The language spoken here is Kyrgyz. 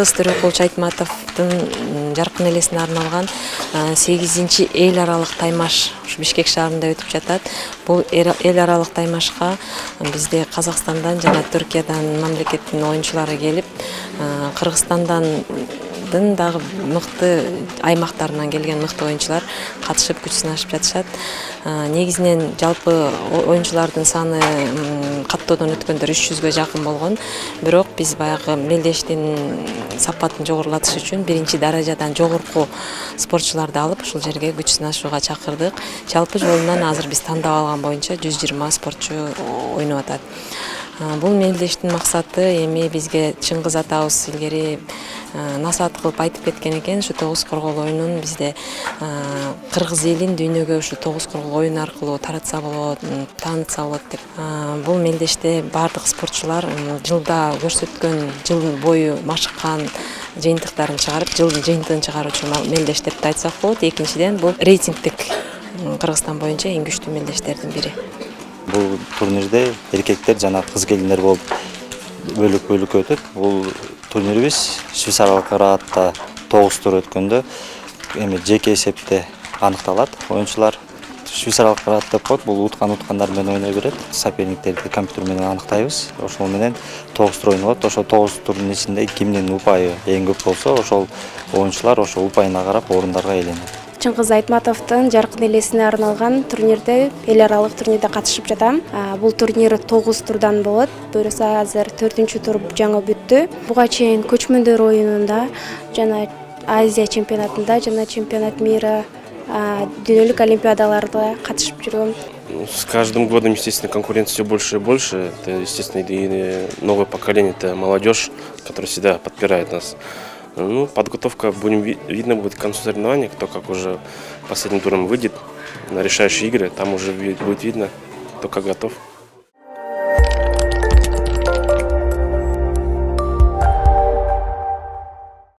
кыргыз төрөкулчу Айтматовдун жаркын элесине арналган 8-чи эл аралык таймаш ушу Бишкек шаарында өтүп жатат. Бул эл аралык таймашка бизде Казакстандан жана Түркиядан мамлекеттин оюнчулары келип, Кыргызстандан дагы мыкты аймактарынан келген мыкты оюнчулар катышып күч сынашып жатышат. Негизинен жалпы оюнчулардын саны каттоодон өткөндөр 300гө жакын болгон. Бирок биз баягы мелдештин сапатын жогорулатыш үчүн биринчи даражадан жогорку спортчуларды алып, ушул жерге күч сынашууга чакырдык. Жалпы жолунан азыр биз тандап алган боюнча 120 спортчу ойноп атат. Бул мелдештин максаты эми бизге Чыңгыз атабыз илгери насаат кылып айтып кеткен экен, ушу тогуз коргоол оюнун бизде кыргыз элин дүйнөгө ушу тогуз коргоол оюну аркылуу таратса болот, таанытса болот деп. Бул мелдеште бардык спортчулар жылда көрсөткөн жыл бою машыккан жыйынтыктарын чыгарып, жылдын жыйынтыгын чыгаруучу мелдеш деп айтсак болот. Экинчиден, бул рейтингдик Кыргызстан боюнча эң күчтүү мелдештердин бири. Бул турнирде эркектер жана кыз келиндер болуп бөлүк өтөт. Бул турнирибиз швейцариялык караатта 9 тур өткөндө эми жеке эсепте аныкталат. Оюнчулар швейцариялык караат деп коет. Бул уткандар менен ойной берет. Соперниктерди компьютер менен аныктайбыз. Ошол менен 9 тур ойнолот. Ошо 9 турдун ичинде кимдин упайы эң көп болсо, ошол оюнчулар ошол упайына карап орундарга ээленет. Чыңгыз Айтматовдун жаркын элесине арналган турнирде, эл аралык турнирде катышып жатам. Бул турнир 9 турдан болот. Буюрса азыр 4-чү тур жаңы бүттү. Буга чейин көчмөндөр оюнунда жана Азия чемпионатында жана чемпионат мира, дүйнөлүк олимпиадаларда катышып жүргөм. С каждым годом, естественно, конкуренция все больше и больше. Это, естественно, и новое поколение, это молодежь, которая всегда подпирает нас. Подготовка, видно будет к концу соревнований, кто как уже последним туром выйдет на решающие игры, там уже будет видно, кто как готов.